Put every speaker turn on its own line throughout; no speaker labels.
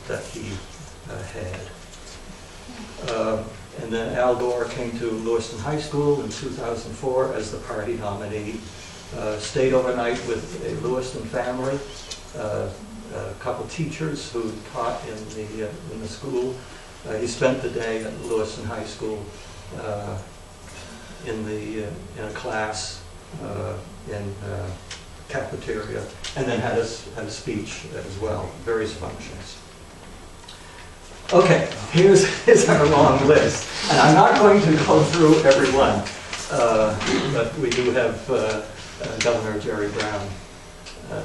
that he had. And then Al Gore came to Lewiston High School in 2004 as the party nominee. Stayed overnight with a Lewiston family, a couple teachers who taught in the school. He spent the day at Lewiston High School in a class in cafeteria, and then had a speech as well, various functions. Okay, here's our long list, and I'm not going to go through every one, but we do have Governor Jerry Brown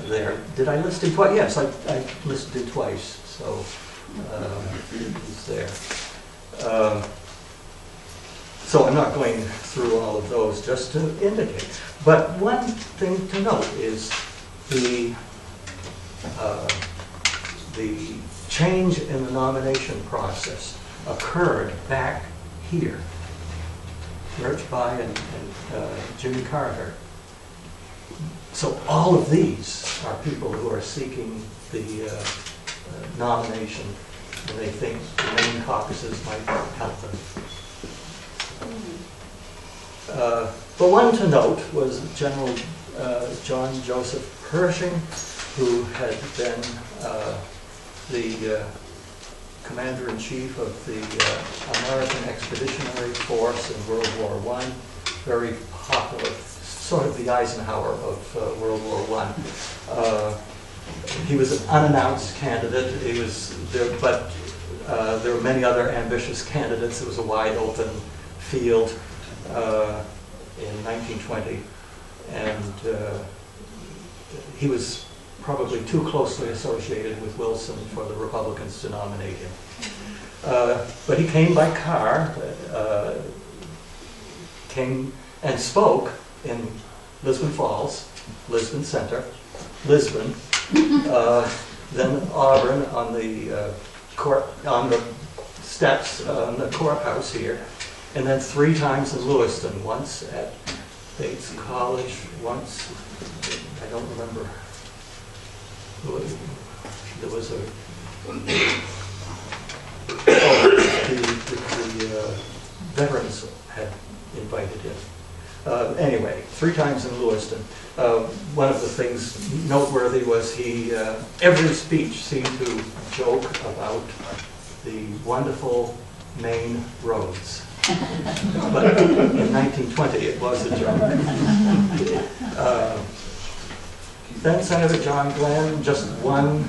there. Did I list him twice? Yes, I listed him twice, so he's there. So I'm not going through all of those, just to indicate. But one thing to note is the change in the nomination process occurred back here. Birch Bayh and Jimmy Carter. So all of these are people who are seeking the nomination, and they think the main caucuses might help them. But one to note was General John Joseph Pershing, who had been the commander-in-chief of the American Expeditionary Force in World War I, very popular, sort of the Eisenhower of World War I. He was an unannounced candidate. He was there, but there were many other ambitious candidates. It was a wide open field in 1920, and he was probably too closely associated with Wilson for the Republicans to nominate him. But he came by car, came and spoke in Lisbon Falls, Lisbon Center, Lisbon, then Auburn on the steps on the courthouse here, and then 3 times in Lewiston, once at Bates College, once, I don't remember, there was a, the veterans had invited him. Anyway, 3 times in Lewiston. One of the things noteworthy was he, every speech seemed to joke about the wonderful Maine roads. But in 1920 it was a joke. Then Senator John Glenn, just one,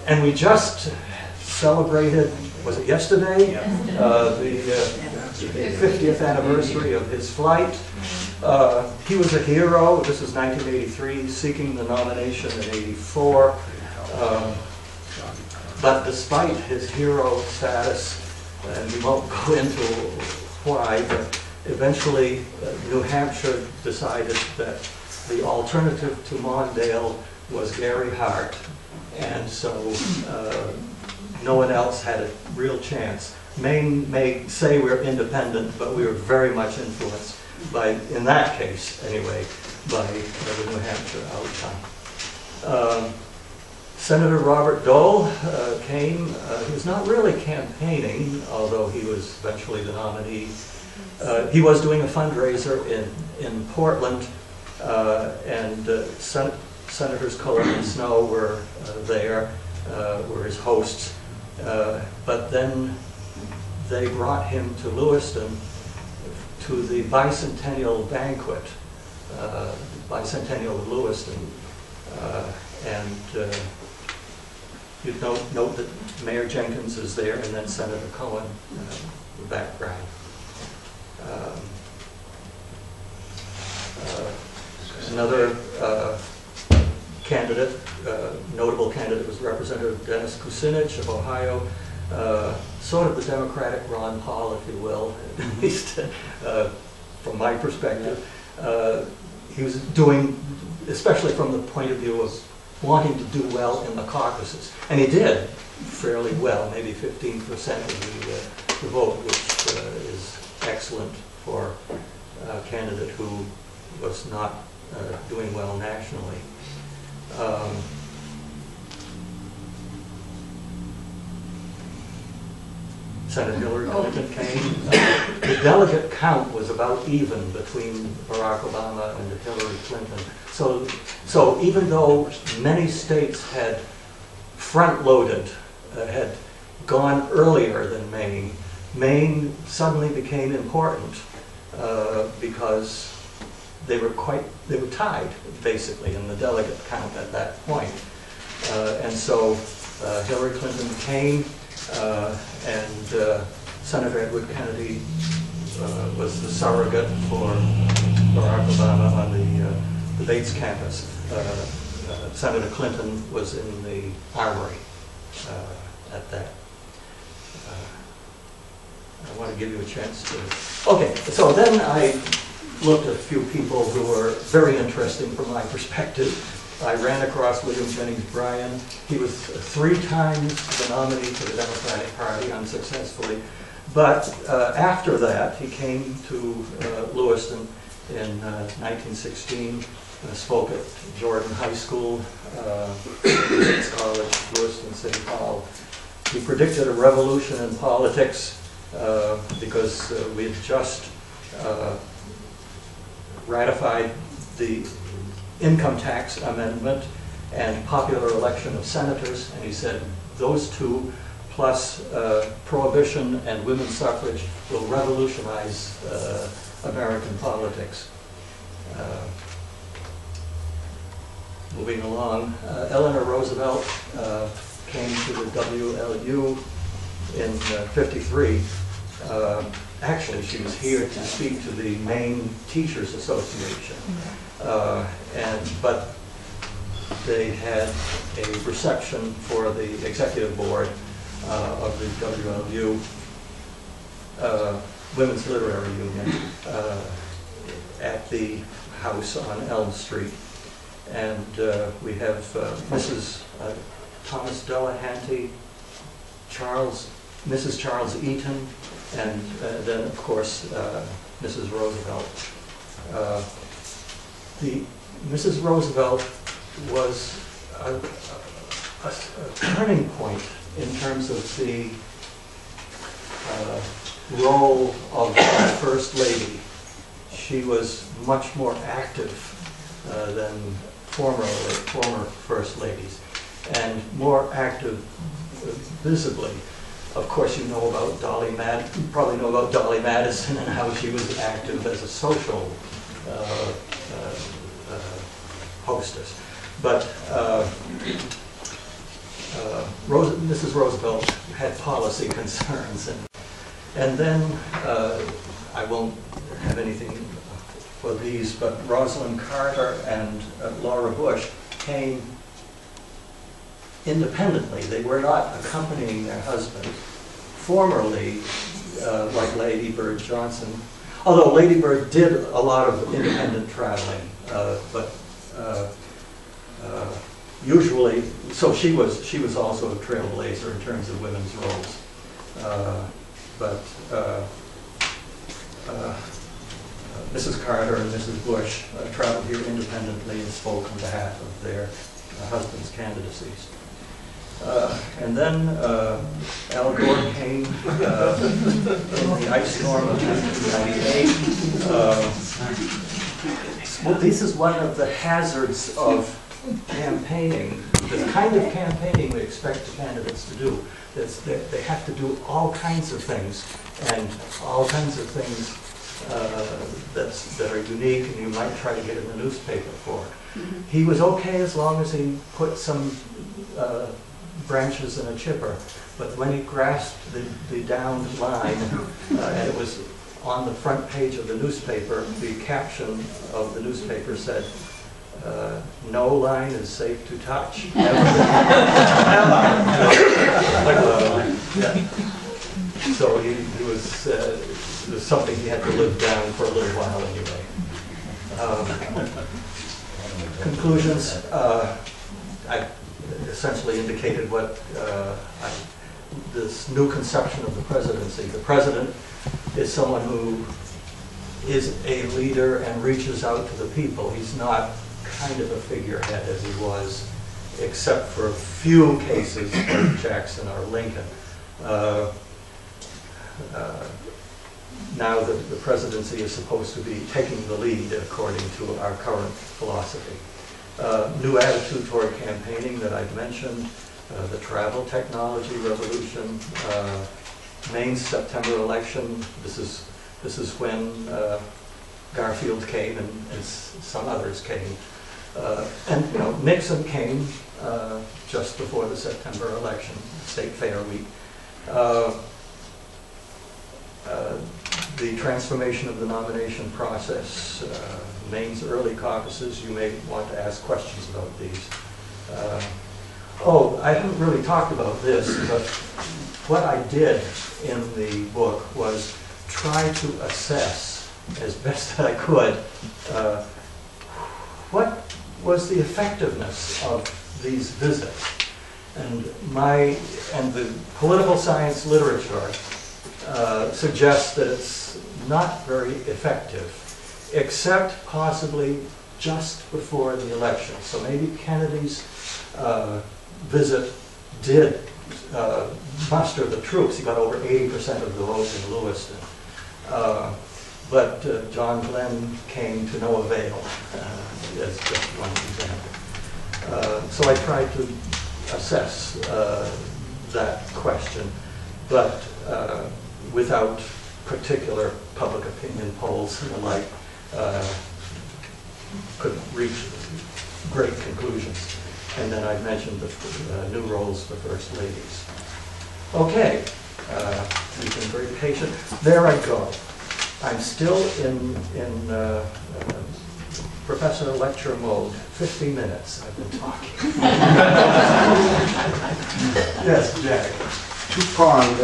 and we just celebrated, was it yesterday? The 50th anniversary of his flight. He was a hero. This is 1983, seeking the nomination in '84. But despite his hero status, and we won't go into why, but eventually New Hampshire decided that the alternative to Mondale was Gary Hart, and so no one else had a real chance. Maine may say we're independent, but we were very much influenced by, in that case anyway, by the New Hampshire outcome. Senator Robert Dole came. He was not really campaigning, although he was eventually the nominee. He was doing a fundraiser in Portland, and Senators Cullen and Snow were there, were his hosts. But then they brought him to Lewiston to the bicentennial banquet, bicentennial of Lewiston, and you'd note that Mayor Jenkins is there, and then Senator Cohen in the background. Another candidate, notable candidate, was Representative Dennis Kucinich of Ohio, sort of the Democratic Ron Paul, if you will, at least from my perspective. He was doing, especially from the point of view of wanting to do well in the caucuses. And he did fairly well, maybe 15% of the vote, which is excellent for a candidate who was not doing well nationally. Senator Hillary Clinton came. The delegate count was about even between Barack Obama and Hillary Clinton. So even though many states had front-loaded, had gone earlier than Maine, Maine suddenly became important because they were tied basically in the delegate count at that point. And so Hillary Clinton came, and Senator Edward Kennedy was the surrogate for Barack Obama on the Bates campus. Senator Clinton was in the Armory at that. I want to give you a chance to... Okay, so then I looked at a few people who were very interesting from my perspective. I ran across William Jennings Bryan. He was 3 times the nominee for the Democratic Party unsuccessfully. But after that, he came to Lewiston in 1916, spoke at Jordan High School, College, Lewiston City Hall. He predicted a revolution in politics because we had just ratified the income tax amendment and popular election of senators, and he said those two plus prohibition and women's suffrage will revolutionize American politics. Moving along, Eleanor Roosevelt came to the WLU in '53. Actually, she was here to speak to the Maine Teachers Association, but they had a reception for the executive board of the WLU, Women's Literary Union, at the house on Elm Street. And we have Mrs. Thomas Delahanty, Mrs. Charles Eaton, and then, of course, Mrs. Roosevelt. Mrs. Roosevelt was a turning point in terms of the role of the First Lady. She was much more active than former First Ladies, and more active visibly. Of course, you know about Dolly Madison. You probably know about Dolly Madison and how she was active as a social hostess. But Mrs. Roosevelt had policy concerns, and then I won't have anything for these, but Rosalind Carter and Laura Bush came independently. They were not accompanying their husband. Formerly, like Lady Bird Johnson, although Lady Bird did a lot of independent traveling, but usually, so she was also a trailblazer in terms of women's roles. Mrs. Carter and Mrs. Bush traveled here independently and spoke on behalf of their husbands' candidacies. And then Al Gore came in the ice storm of 1998. Well, this is one of the hazards of campaigning, the kind of campaigning we expect the candidates to do. They have to do all kinds of things, and all kinds of things that are unique, and you might try to get in the newspaper for. Mm-hmm. He was okay as long as he put some branches in a chipper, but when he grasped the downed line, and it was on the front page of the newspaper, the caption of the newspaper said, "No line is safe to touch." So he was, it was something he had to live down for a little while anyway. Conclusions. I essentially indicated what this new conception of the presidency. The president is someone who is a leader and reaches out to the people. He's not kind of a figurehead as he was, except for a few cases like Jackson or Lincoln. now the presidency is supposed to be taking the lead according to our current philosophy. New attitude toward campaigning that I've mentioned, the travel technology revolution, Maine's September election. This is when Garfield came and some others came. And you know, Nixon came just before the September election, State Fair week. The transformation of the nomination process, Maine's early caucuses. You may want to ask questions about these. Oh, I haven't really talked about this, but what I did in the book was try to assess as best I could what was the effectiveness of these visits. And the political science literature suggests that it's not very effective, except possibly just before the election. So maybe Kennedy's visit did muster the troops. He got over 80% of the votes in Lewiston. But John Glenn came to no avail, as just one example. So I tried to assess that question, but without particular public opinion polls and the like, could reach great conclusions. And then I mentioned the new roles for first ladies. Okay, you've been very patient. There I go. I'm still in professor lecture mode. 50 minutes I've been talking. Yes, Jack.
Two-pronged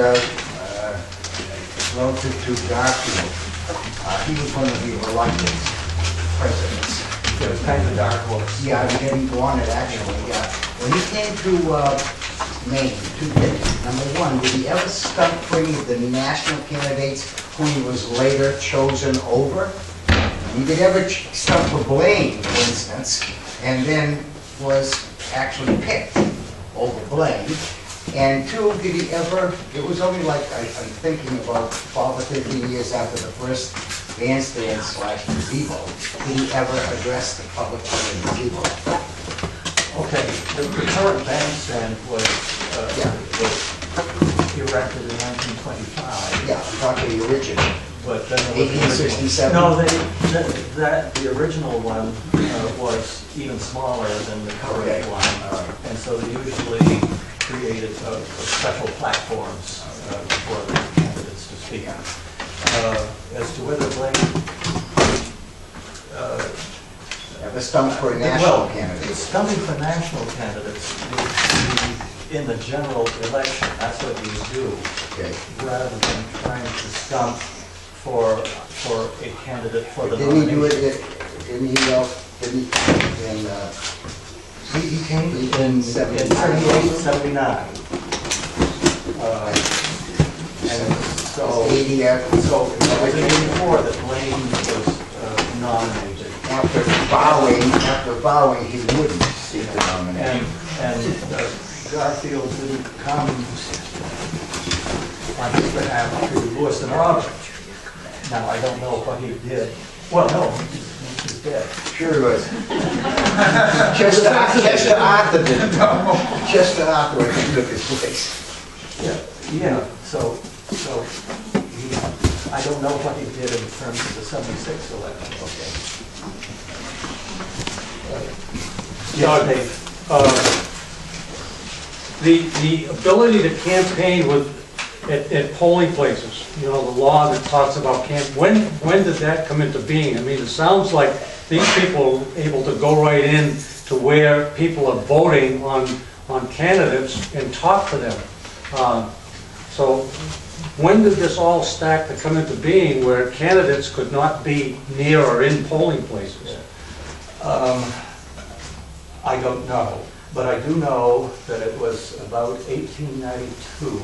relative to Garfield. He was one of the reluctant presidents.
It was kind of a dark horse.
Yeah, he didn't want it actually. When he came to Maine, two things. Number one, did he ever stump any of the national candidates whom he was later chosen over? He did ever stump for Blaine, for instance, and then was actually picked over Blaine. And two, did he ever, it was only like, I'm thinking about 12 or 15 years after the first bandstand / gazebo, did he ever address the public in the gazebo?
Okay, the current bandstand was erected in 1925.
Yeah, I'm talking the original.
But then
1867?
No, the original one was even smaller than the current one. And so they usually created special platforms for the candidates to speak on. As to whether Blaine
the stump for a national candidate.
Stumping for national candidates would be in the general election. That's what you do,
Okay.
rather than trying to stump for a candidate for the
Didn't he do
nomination.
it, didn't he came in
78, 79. And so,
80 after.
so it was in 84 that Blaine was nominated.
After vowing he wouldn't seek the nomination.
And Garfield didn't come on his behalf to Lewiston or Auburn. Now, I don't know what he did. Well, no, he's dead.
Sure he was. Chester Arthur didn't. Chester Arthur, I think, took his place.
Yeah, so I don't know what he did in terms of the 76 election. Okay. Yeah, Dave.
The ability to campaign at polling places, you know, the law that talks about when did that come into being? I mean, it sounds like these people are able to go right in to where people are voting on candidates and talk to them. So when did this all start to come into being where candidates could not be near or in polling places?
I don't know, but I do know that it was about 1892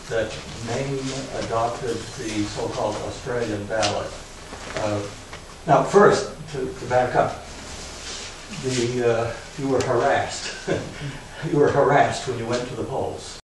that Maine adopted the so-called Australian ballot. Now, first, to back up, you were harassed. You were harassed when you went to the polls.